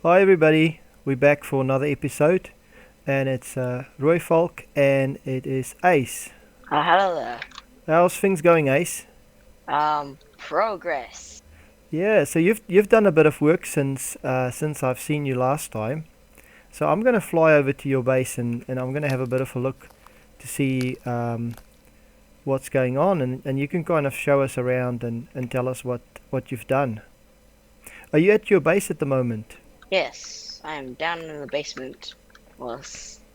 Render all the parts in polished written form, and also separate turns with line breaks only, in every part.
Hi everybody, we're back for another episode, and it's Rooi and it is Ace.
Hello there.
How's things going, Ace?
Progress.
Yeah, so you've done a bit of work since I've seen you last time. So I'm gonna fly over to your base and I'm gonna have a bit of a look to see what's going on, and you can kind of show us around and tell us what you've done. Are you at your base at the moment?
Yes, I am down in the basement. Well,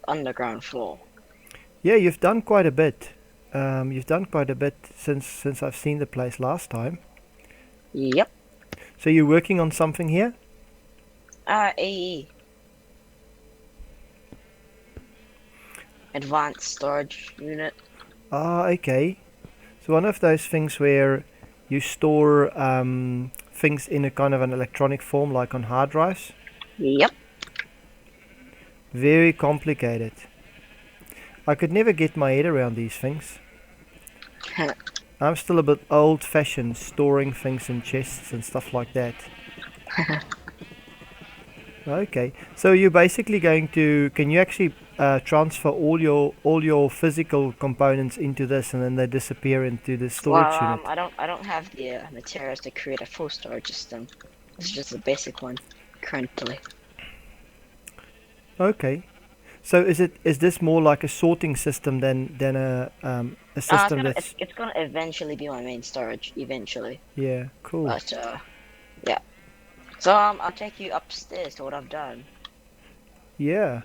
underground floor.
Yeah, you've done quite a bit. You've done quite a bit since I've seen the place last time.
Yep.
So you're working on something here?
AE. Advanced Storage Unit.
Ah, okay. So one of those things where you store things in a kind of an electronic form, like on hard drives.
Yep.
Very complicated. I could never get my head around these things. I'm still a bit old-fashioned, storing things in chests and stuff like that. Okay, so you're basically going to. Can you actually transfer all your physical components into this, and then they disappear into the storage unit?
I don't have the materials to create a full storage system. This is just a basic one currently.
Okay, so is this more like a sorting system than a system that's
It's gonna eventually be my main storage eventually.
yeah, cool.
But yeah. So I'll take you upstairs to what I've done.
Yeah.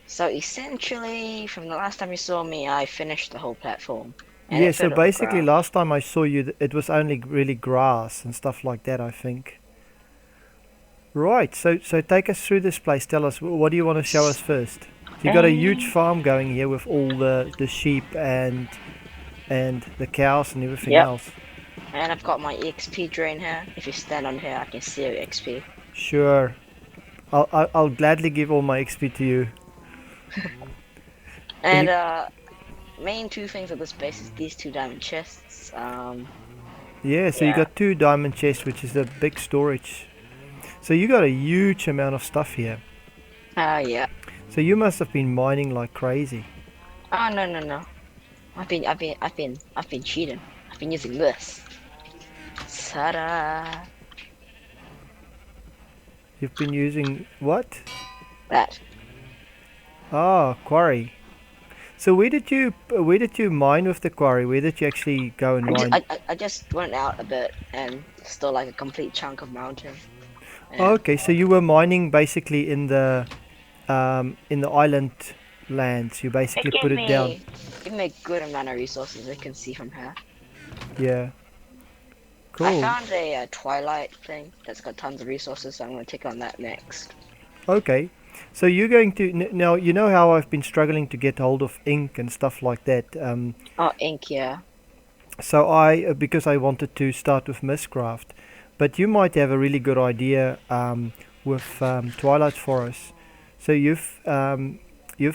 So essentially, from the last time you saw me, I finished the whole platform, and
Yeah,
it
so
filled with
basically
grass.
last time I saw you it was only really grass and stuff like that, I think. Right, so take us through this place. Tell us, what do you want to show us first? You got a huge
And
farm going here with all the sheep and the cows and everything
yep,
else.
and I've got my EXP drain here. If you stand on here, I can see your XP.
Sure. I'll gladly give all my XP to you. And
And
you
main two things of this base is these two diamond chests.
yeah, so you
Yeah.
got two diamond chests, which is a big storage. So you got a huge amount of stuff here.
Yeah.
So you must have been mining like crazy.
Oh no. I've been cheating. I've been using this. Ta-da!
You've been using what?
That.
Ah, quarry. So where did you mine with the quarry? Where did you actually go and
I just,
mine?
I just went out a bit and stole like a complete chunk of mountain.
Oh,
And
okay, so you were mining basically in the island lands. You
it
basically
gave
put it down.
me a good amount of resources. You can see from here.
Yeah.
I
Cool.
found a twilight thing that's got tons of resources, so I'm gonna take on that next.
Okay. So you're going to now. You know how I've been struggling to get hold of ink and stuff like that.
Oh, ink, yeah.
So because I wanted to start with Mistcraft, but you might have a really good idea with Twilight Forest. So you've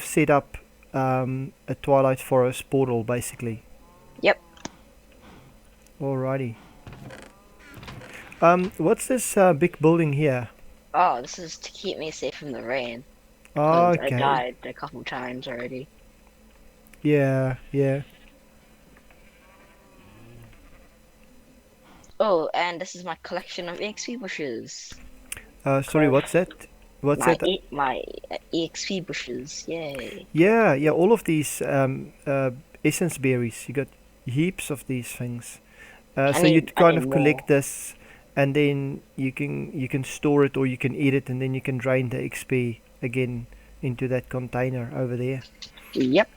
set up a Twilight Forest portal basically.
Yep.
Alrighty. What's this big building here?
Oh, this is to keep me safe from the rain. Cause I
Okay.
died a couple times already.
Yeah, yeah.
Oh, and this is my collection of EXP bushes.
Sorry, what's that? What's that?
My EXP bushes. Yay.
Yeah, yeah. All of these essence berries. You got heaps of these things. So you
I
kind
need
of
more.
collect this, and then you can store it or you can eat it, and then you can drain the XP again into that container over there.
Yep.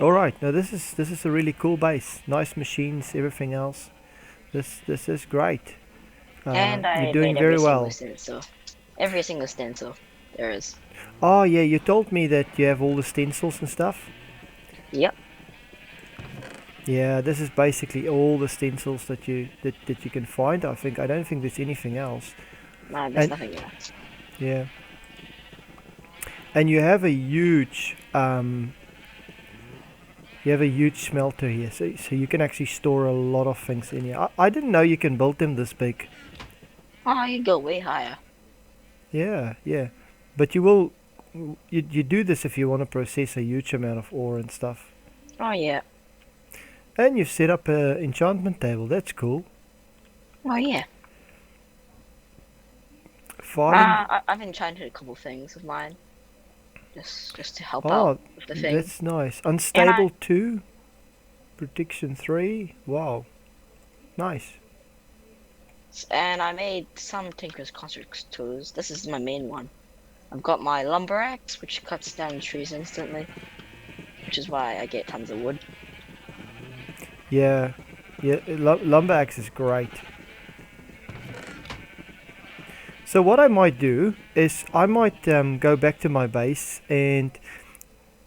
All right. Now this is a really cool base. Nice machines, everything else. This is great.
And
You're
I
doing
made every
very
single
well.
stencil. Every single stencil there is.
Oh yeah, you told me that you have all the stencils and stuff.
Yep.
Yeah, this is basically all the stencils that you can find. I don't think there's anything else.
Nah, there's
And
nothing else.
yeah, and you have a huge smelter here, so you can actually store a lot of things in here. I didn't know you can build them this big.
Oh, you go way higher.
Yeah, yeah. But you will, you do this if you want to process a huge amount of ore and stuff.
Oh yeah.
And you've set up a enchantment table. That's cool.
Oh yeah.
Farming.
I've enchanted a couple things of mine, just to help out
Oh,
with the thing.
that's nice.
And I
Unstable 2, protection 3. Wow, nice.
and I made some Tinker's Construct tools. This is my main one. I've got my lumber axe, which cuts down trees instantly, which is why I get tons of wood.
Yeah, yeah. Lumber axe is great. So what I might do is I might go back to my base, and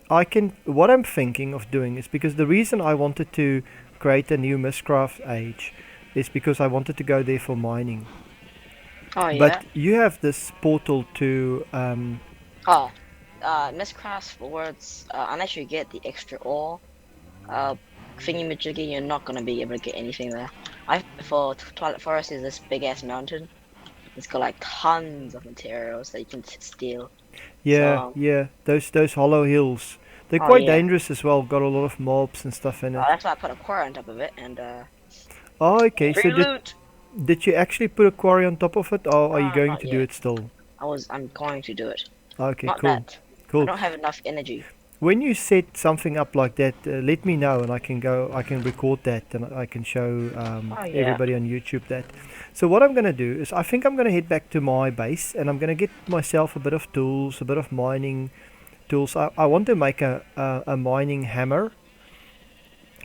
I can. What I'm thinking of doing is, because the reason I wanted to create a new Mistcraft age is because I wanted to go there for mining.
Oh yeah.
But you have this portal to
Oh, Mistcraft words. Unless you get the extra ore, thingy-majiggy, you're not gonna be able to get anything there. For Twilight Forest is this big ass mountain. It's got like tons of materials that you can steal.
yeah,
So,
yeah. Those hollow hills. They're
oh
quite
yeah.
dangerous as well. Got a lot of mobs and stuff in it.
That's why I put a quarry on top of it and
Oh, okay. So
free loot.
did you actually put a quarry on top of it, or are you going
Not
to do
yet.
it still?
I'm going to do it.
Okay,
Not
cool,
that. I
cool.
don't have enough energy.
When you set something up like that, let me know, and I can go. I can record that, and I can show
Oh yeah.
everybody on YouTube that. So what I'm going to do is, I think I'm going to head back to my base, and I'm going to get myself a bit of tools, a bit of mining tools. I want to make a mining hammer,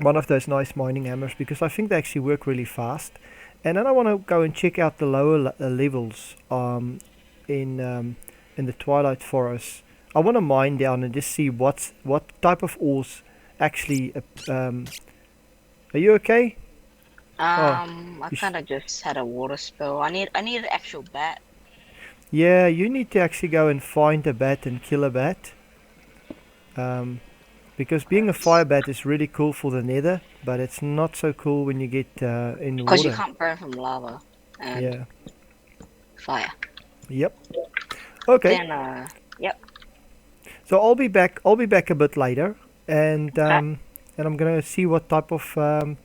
one of those nice mining hammers, because I think they actually work really fast. And then I want to go and check out the lower levels in the Twilight Forest. I want to mine down and just see what type of ores actually. Are you okay?
I
You
kind of just had a water spill. I need an actual bat.
Yeah, you need to actually go and find a bat and kill a bat. Because being a fire bat is really cool for the nether, but it's not so cool when you get in the
Because you
water.
can't burn from lava and
Yeah.
fire.
Yep. Okay.
Then yep.
So I'll be back. I'll be back a bit later, and
Okay.
and I'm gonna see what type of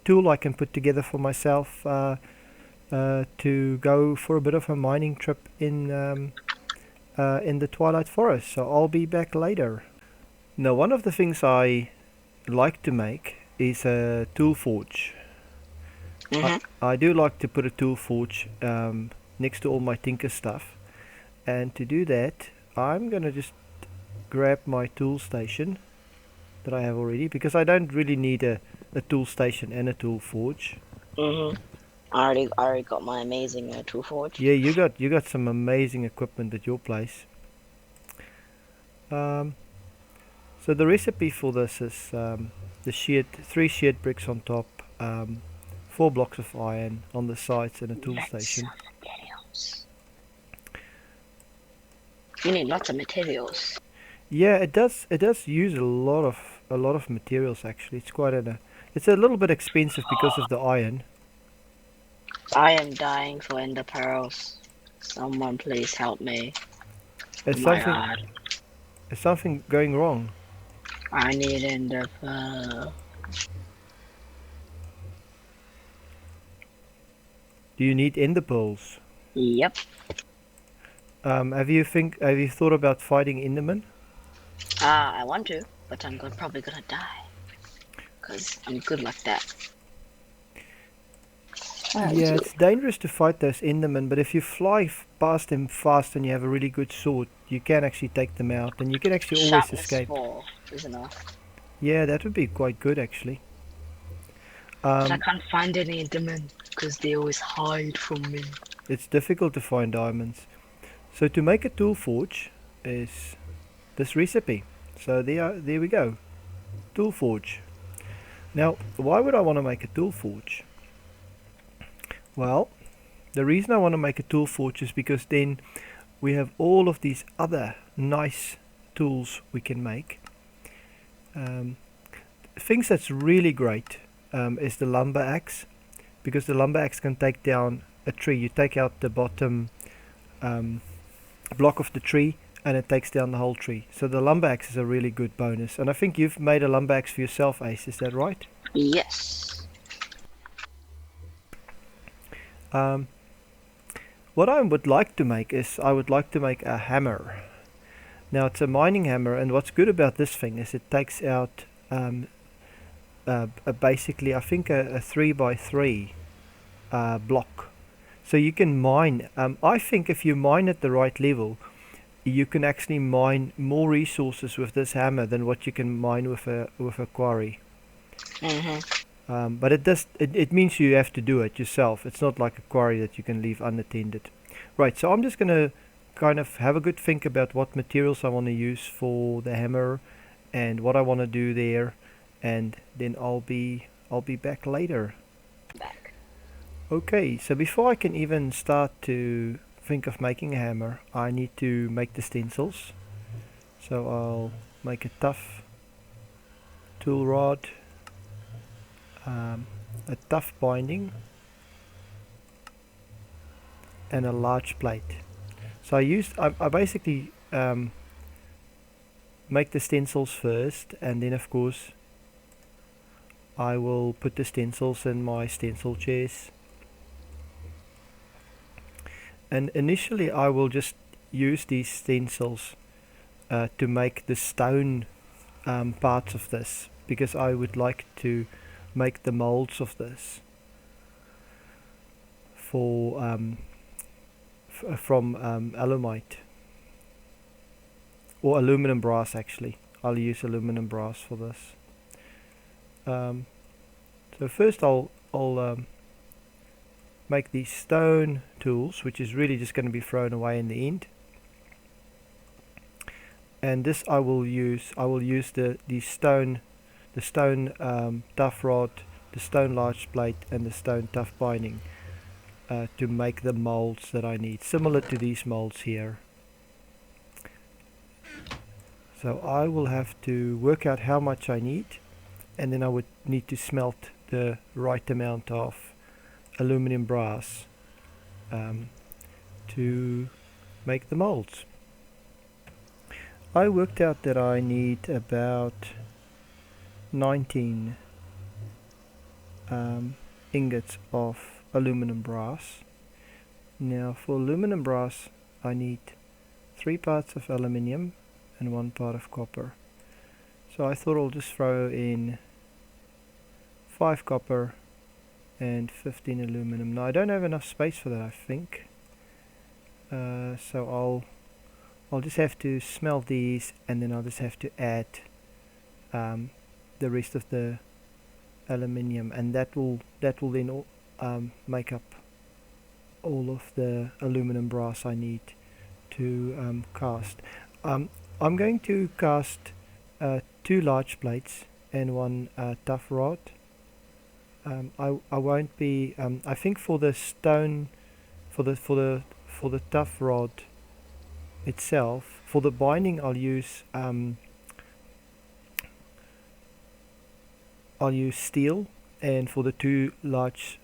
tool I can put together for myself to go for a bit of a mining trip in the Twilight Forest. So I'll be back later. Now, one of the things I like to make is a tool forge.
Mhm.
I do like to put a tool forge next to all my tinker stuff, and to do that, I'm gonna just grab my tool station that I have already, because I don't really need a tool station and a tool forge.
Mhm. I already got my amazing tool forge.
Yeah, you got some amazing equipment at your place. So the recipe for this is the 3 sheared bricks on top, 4 blocks of iron on the sides, and a tool
Lots
station.
of materials. You need lots of materials.
Yeah, it does. It does use a lot of materials actually. It's a little bit expensive because of the iron.
I am dying for ender pearls. Someone please help me.
Is
Oh my
something
god.
is something going wrong?
I need ender pearl.
Do you need ender pearls?
Yep.
Have you thought about fighting endermen?
I want to, but I'm probably gonna die. Cause I'm good like that.
Yeah, it's dangerous to fight those endermen, but if you fly past them fast and you have a really good sword, you can actually take them out, and you can actually always
Sharpness
escape.
4 is enough.
Yeah, that would be quite good actually.
But I can't find any endermen because they always hide from me.
It's difficult to find diamonds. So to make a tool forge is this recipe. So there we go. Tool forge. Now, why would I want to make a tool forge? Well, the reason I want to make a tool forge is because then we have all of these other nice tools we can make. Things that's really great is the lumber axe, because the lumber axe can take down a tree. You take out the bottom block of the tree, and it takes down the whole tree. So the lumber axe is a really good bonus. And I think you've made a lumber axe for yourself, Ace, is that right?
Yes.
What I would like to make is, I would like to make a hammer. Now it's a mining hammer, and what's good about this thing is it takes out basically, I think a 3x3 block. So you can mine, I think if you mine at the right level, you can actually mine more resources with this hammer than what you can mine with a quarry. But it means you have to do it yourself. It's not like a quarry that you can leave unattended. Right, so I'm just going to kind of have a good think about what materials I want to use for the hammer and what I want to do there, and then I'll be back later. Okay, so before I can even start to think of making a hammer, I need to make the stencils. So I'll make a tough tool rod, a tough binding, and a large plate. So I basically make the stencils first, and then of course I will put the stencils in my stencil chairs. And initially I will just use these stencils to make the stone parts of this, because I would like to make the molds of this for from alumite or aluminum brass. Actually, I'll use aluminum brass for this. So first I'll make these stone tools, which is really just going to be thrown away in the end. And this I will use the stone tough rod, the stone large plate, and the stone tough binding to make the molds that I need, similar to these molds here. So I will have to work out how much I need, and then I would need to smelt the right amount of aluminum brass to make the molds. I worked out that I need about 19 ingots of aluminum brass. Now for aluminum brass I need 3 parts of aluminium and 1 part of copper. So I thought I'll just throw in 5 copper and 15 aluminum. Now I don't have enough space for that, I think. So I'll just have to smelt these, and then I'll just have to add the rest of the aluminium, and that will then make up all of the aluminum brass I need to cast. I'm going to cast 2 large plates and 1 tough rod. I won't be. I think for the stone, for the tough rod itself, for the binding I'll use steel, and for the 2 large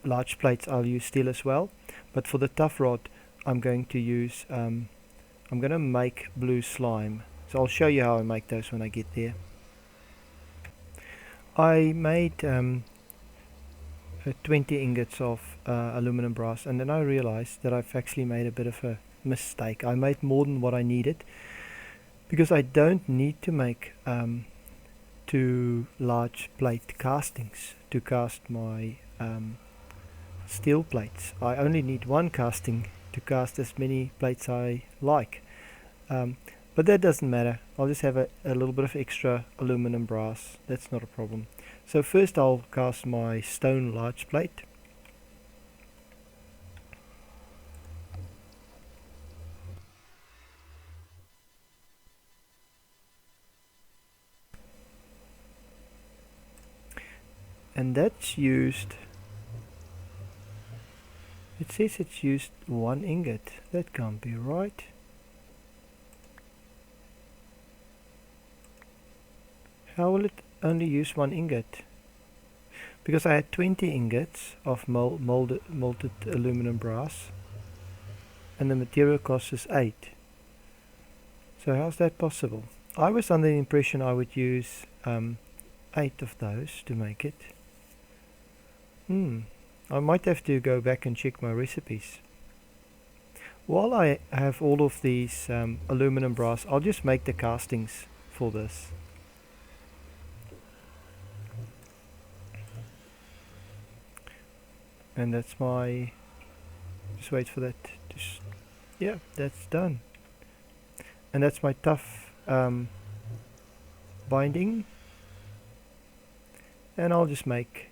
large plates I'll use steel as well. But for the tough rod I'm going to use I'm going to make blue slime. So I'll show you how I make those when I get there. I made 20 ingots of aluminum brass, and then I realized that I've actually made a bit of a mistake. I made more than what I needed, because I don't need to make 2 large plate castings to cast my steel plates. I only need 1 casting to cast as many plates I like. But that doesn't matter. I'll just have a little bit of extra aluminum brass. That's not a problem. So first I'll cast my stone large plate. And that's used, it says it's used 1 ingot. That can't be right. How will it only use 1 ingot? Because I had 20 ingots of molted aluminum brass, and the material cost is 8. So how's that possible? I was under the impression I would use 8 of those to make it. I might have to go back and check my recipes. While I have all of these aluminum brass, I'll just make the castings for this. And that's my, just wait for that, yeah, that's done. And that's my tough binding, and I'll just make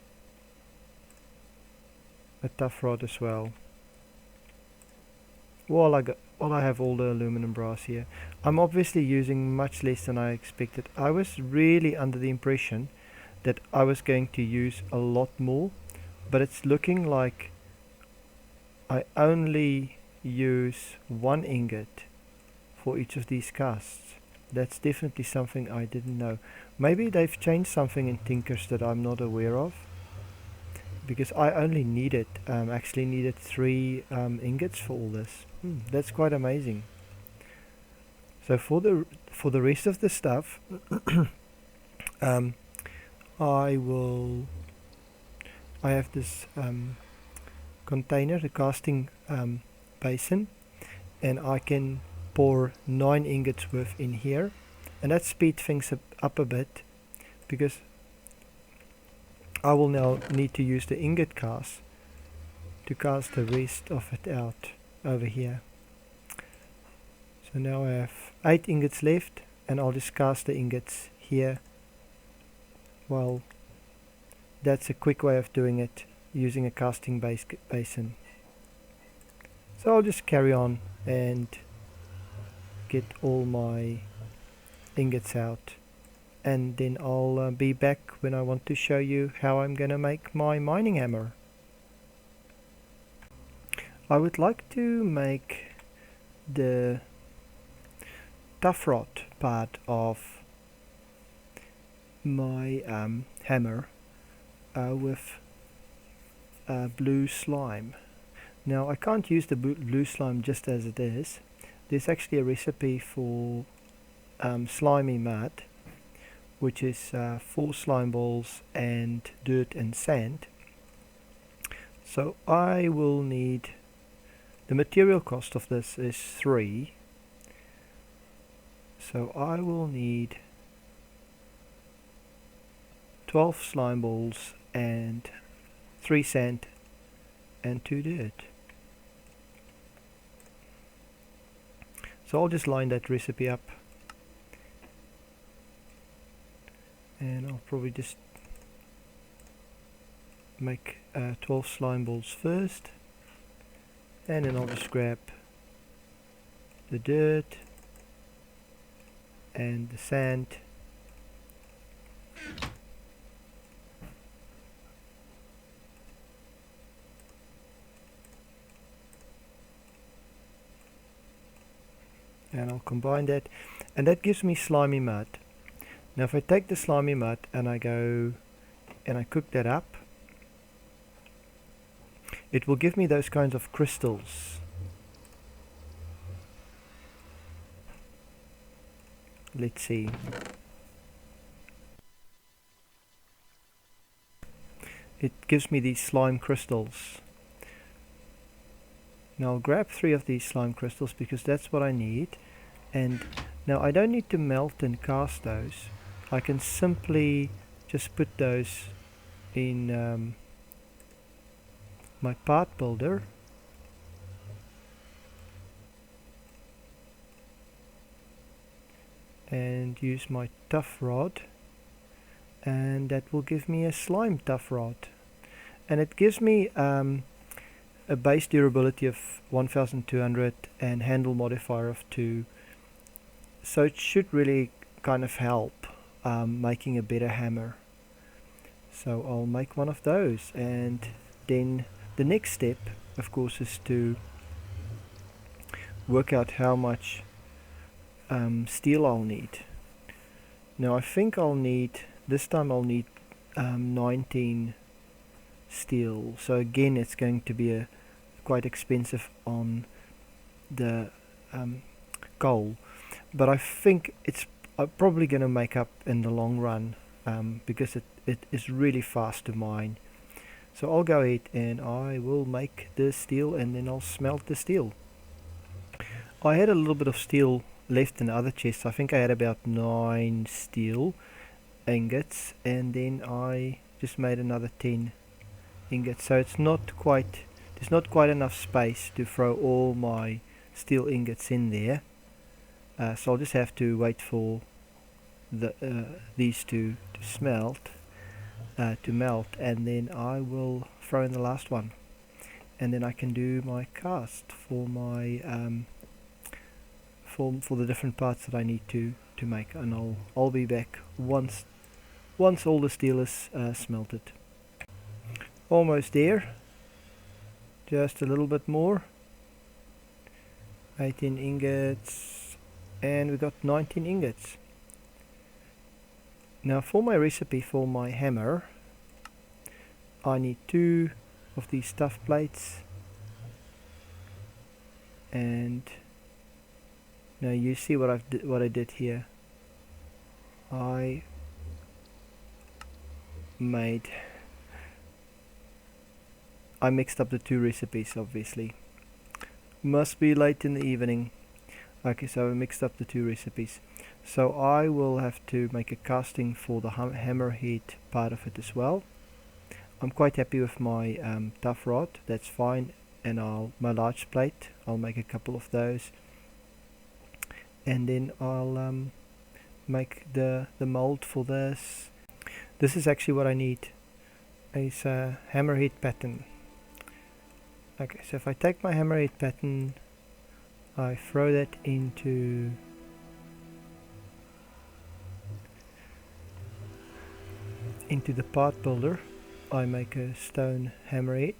a tough rod as well. While I have all the aluminum brass here, I'm obviously using much less than I expected. I was really under the impression that I was going to use a lot more, but it's looking like I only use 1 ingot for each of these casts. That's definitely something I didn't know. Maybe they've changed something in Tinkers that I'm not aware of, because I only needed actually needed 3 ingots for all this. That's quite amazing. So for the rest of the stuff, I have this container, the casting basin, and I can pour 9 ingots worth in here, and that speeds things up a bit, because I will now need to use the ingot cast to cast the rest of it out over here. So now I have 8 ingots left, and I'll just cast the ingots here. Well, that's a quick way of doing it, using a casting basin. So I'll just carry on and get all my ingots out, and then I'll be back when I want to show you how I'm gonna make my mining hammer. I would like to make the tough rod part of my hammer with blue slime. Now I can't use the blue slime just as it is. There's actually a recipe for slimy mud, which is 4 slime balls and dirt and sand. So I will need, the material cost of this is 3, so I will need 12 slime balls and 3 sand and 2 dirt. So I'll just line that recipe up, and I'll probably just make 12 slime balls first, and then I'll just grab the dirt and the sand, and I'll combine that, and that gives me slimy mud. Now if I take the slimy mud and I go and I cook that up, it will give me those kinds of crystals. Let's see. It gives me these slime crystals. Now I'll grab 3 of these slime crystals because that's what I need. And now I don't need to melt and cast those. I can simply just put those in my part builder, and use my tough rod, and that will give me a slime tough rod, and it gives me a base durability of 1200 and handle modifier of 2, so it should really kind of help making a better hammer. So I'll make one of those, and then the next step of course is to work out how much steel I'll need. Now I think I'll need, this time I'll need 19 steel, so again it's going to be quite expensive on the coal, but I think it's probably going to make up in the long run, because it is really fast to mine. So I'll go ahead and I will make the steel, and then I'll smelt the steel. I had a little bit of steel left in the other chests. I think I had about 9 steel ingots, and then I just made another 10 ingots. So it's not quite, there's not quite enough space to throw all my steel ingots in there. So I'll just have to wait for these to melt, and then I will throw in the last one, and then I can do my cast for my for the different parts that I need to make, and I'll be back once all the steel is smelted. Almost there, just a little bit more. 18 ingots, and we got 19 ingots. Now for my recipe for my hammer, I need 2 of these stuff plates, and now you see what I did here. I mixed up the 2 recipes, obviously. Must be late in the evening. Okay, so I mixed up the 2 recipes. So I will have to make a casting for the hammerhead part of it as well. I'm quite happy with my tough rod, that's fine, and my large plate, I'll make a couple of those, and then I'll make the mold for this. This is actually what I need, is a hammerhead pattern. Okay, so if I take my hammerhead pattern, I throw that into the part builder. I make a stone hammerhead.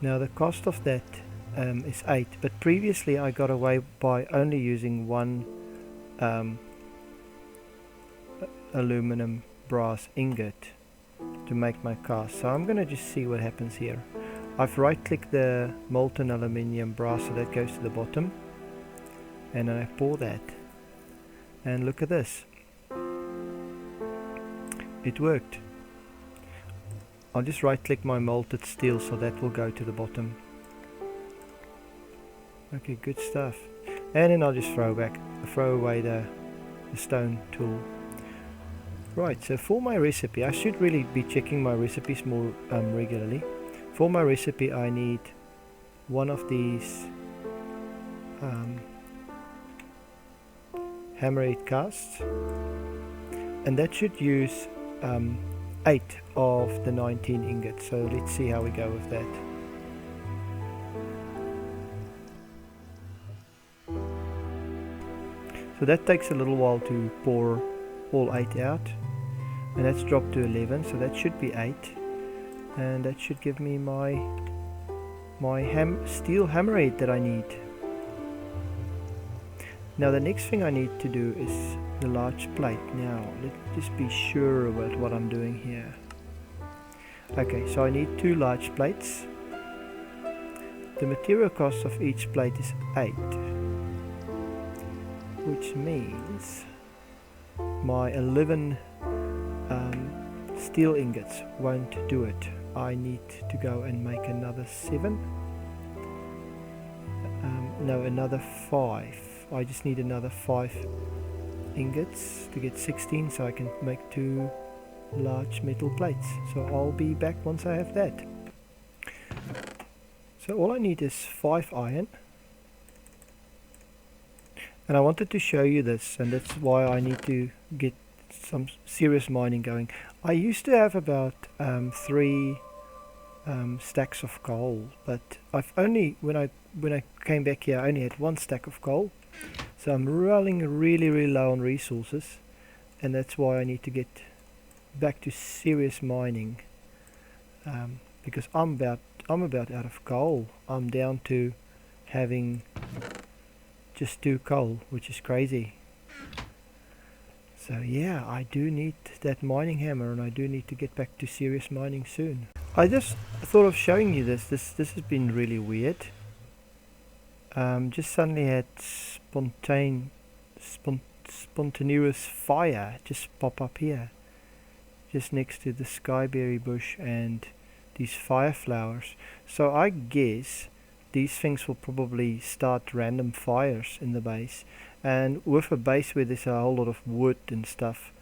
Now the cost of that is 8, but previously I got away by only using 1 aluminum brass ingot to make my cast. So I'm gonna just see what happens here. I've right clicked the molten aluminium brass, so that goes to the bottom, and then I pour that, and look at this, it worked. I'll just right click my molten steel, so that will go to the bottom. Okay, good stuff. And then I'll just throw away the stone tool. Right, so for my recipe, I should really be checking my recipes more regularly. For my recipe I need 1 of these hammerhead casts, and that should use 8 of the 19 ingots. So let's see how we go with that. So that takes a little while to pour all 8 out, and that's dropped to 11, so that should be 8, and that should give me my steel hammerhead that I need. Now the next thing I need to do is the large plate. Now let's just be sure about what I'm doing here. Okay, so I need 2 large plates. The material cost of each plate is 8, which means my 11 steel ingots won't do it. I need to go and make another 7. No, another 5. I just need another 5 ingots to get 16, so I can make 2 large metal plates. So I'll be back once I have that. So all I need is 5 iron, and I wanted to show you this, and that's why I need to get some serious mining going. I used to have about 3 stacks of coal, but I've only, when I came back here, I only had 1 stack of coal, so I'm running really low on resources, and that's why I need to get back to serious mining, because I'm about out of coal. I'm down to having just 2 coal, which is crazy. So yeah, I do need that mining hammer, and I do need to get back to serious mining soon. I just thought of showing you this. This has been really weird. just suddenly had spontaneous fire just pop up here, just next to the skyberry bush and these fire flowers. So I guess these things will probably start random fires in the base, and with a base where there's a whole lot of wood and stuff,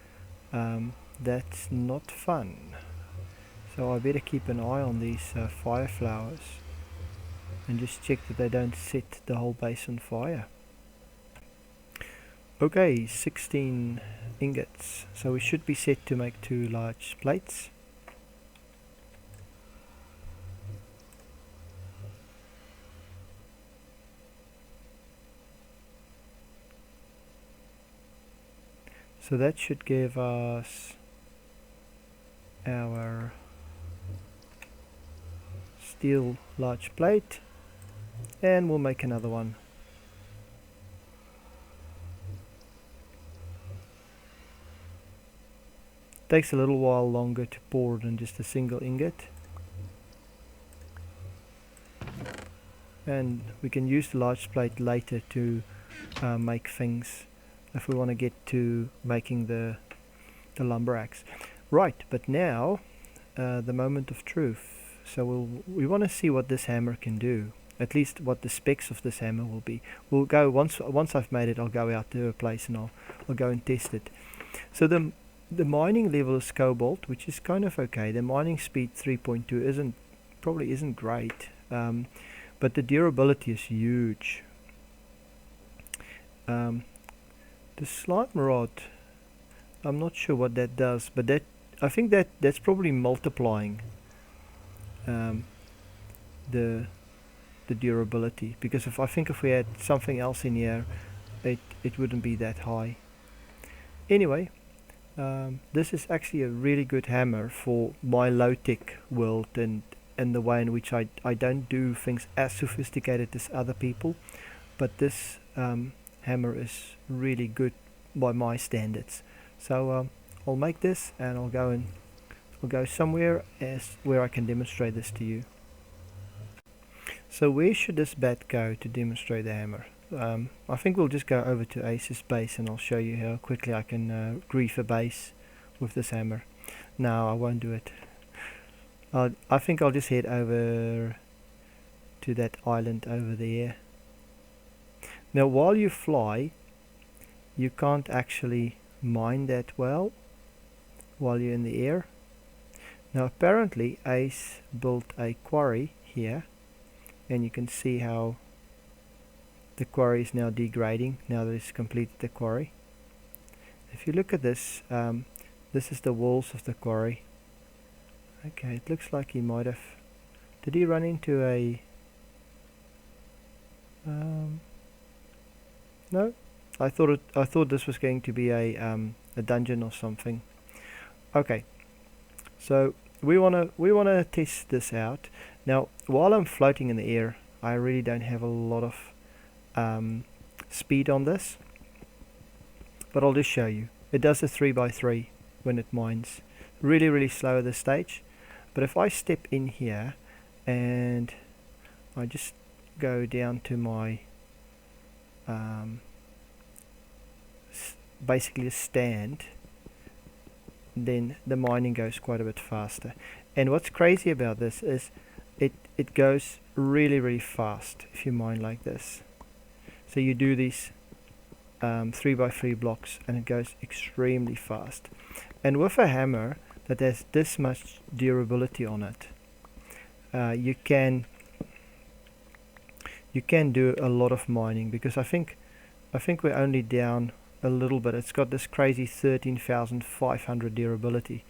that's not fun. So I better keep an eye on these fire flowers and just check that they don't set the whole base on fire. Okay, 16 ingots, so we should be set to make 2 large plates. So that should give us our steel large plate, and we'll make another one. Takes a little while longer to pour than just a single ingot, and we can use the large plate later to make things if we want to get to making the lumber axe. Right, but now the moment of truth. So we want to see what this hammer can do, at least what the specs of this hammer will be. We'll go once I've made it, I'll go out to a place and I'll go and test it. So the mining level is cobalt, which is kind of okay. The mining speed 3.2 probably isn't great, but the durability is huge. The slime rod, I'm not sure what that does, but I think that's probably multiplying the durability, because I think if we had something else in here, it wouldn't be that high. Anyway, this is actually a really good hammer for my low-tech world and the way in which I don't do things as sophisticated as other people, but this hammer is really good by my standards. So I'll make this and I'll go somewhere where I can demonstrate this to you. So where should this bat go to demonstrate the hammer? I think we'll just go over to Ace's base and I'll show you how quickly I can grief a base with this hammer. No, I won't do it. I think I'll just head over to that island over there. Now while you fly, you can't actually mine that well while you're in the air. Now apparently Ace built a quarry here, and you can see how the quarry is now degrading now that it's completed the quarry. If you look at this, this is the walls of the quarry. Okay, it looks like he might have... Did he run into a... No? I thought this was going to be a dungeon or something. Okay, so we wanna test this out. Now, while I'm floating in the air, I really don't have a lot of speed on this, but I'll just show you. It does a 3x3 when it mines. Really slow at this stage. But if I step in here and I just go down to my basically a stand, then the mining goes quite a bit faster. And what's crazy about this is it goes really fast if you mine like this. So you do these 3x3 blocks and it goes extremely fast. And with a hammer that has this much durability on it, you can do a lot of mining, because I think we're only down a little bit. It's got this crazy 13,500 durability,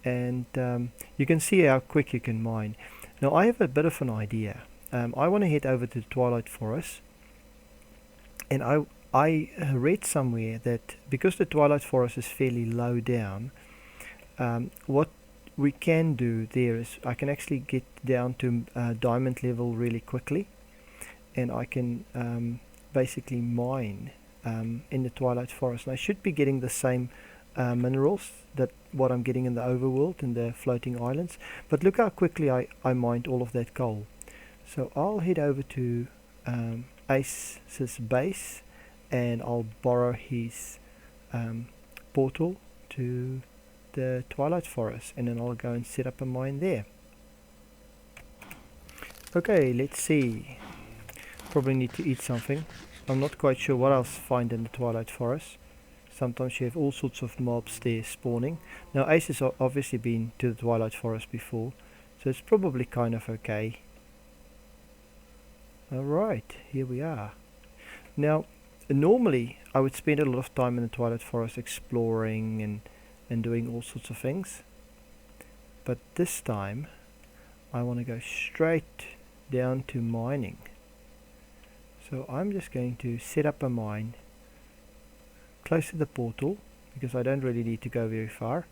and you can see how quick you can mine. Now I have a bit of an idea. I want to head over to the Twilight Forest, and I read somewhere that because the Twilight Forest is fairly low down, what we can do there is I can actually get down to diamond level really quickly, and I can basically mine in the Twilight Forest. And I should be getting the same minerals that what I'm getting in the overworld, in the floating islands. But look how quickly I mined all of that coal. So I'll head over to Ace's base, and I'll borrow his portal to the Twilight Forest, and then I'll go and set up a mine there. Okay, let's see. Probably need to eat something. I'm not quite sure what else find in the Twilight Forest. Sometimes you have all sorts of mobs there spawning. Now Ace has obviously been to the Twilight Forest before, so it's probably kind of okay. Alright, here we are. Now, normally I would spend a lot of time in the Twilight Forest exploring and doing all sorts of things. But this time, I want to go straight down to mining. So I'm just going to set up a mine close to the portal, because I don't really need to go very far,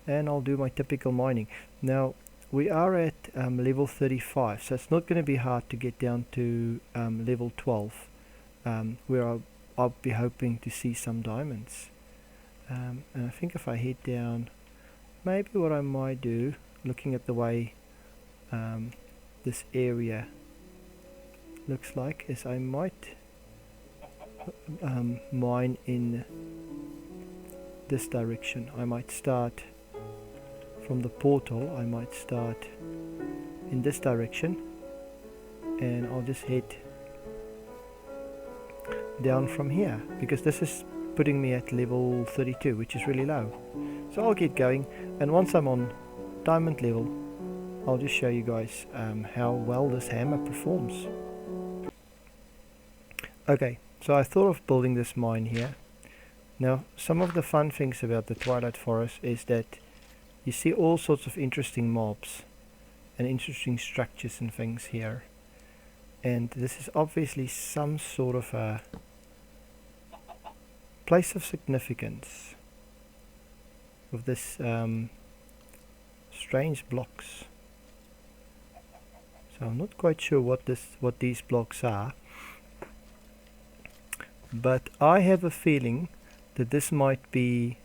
and I'll do my typical mining. Now we are at level 35, so it's not going to be hard to get down to level 12, where I'll be hoping to see some diamonds. And I think if I head down, maybe what I might do, looking at the way this area looks like, is I might mine in this direction. I might start from the portal, I might start in this direction, and I'll just head down from here, because this is putting me at level 32, which is really low. So I'll get going, and once I'm on diamond level, I'll just show you guys how well this hammer performs. Okay, so I thought of building this mine here. Now, some of the fun things about the Twilight Forest is that you see all sorts of interesting mobs and interesting structures and things here. And this is obviously some sort of a place of significance with this strange blocks. So I'm not quite sure what these blocks are, but I have a feeling that this might be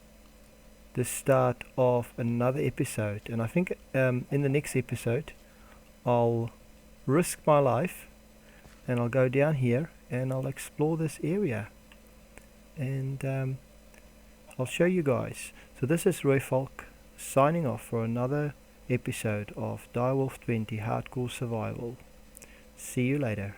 the start of another episode, and I think in the next episode I'll risk my life and I'll go down here and I'll explore this area, and I'll show you guys. So this is BlackValk signing off for another episode of Direwolf20 Hardcore Survival. See you later.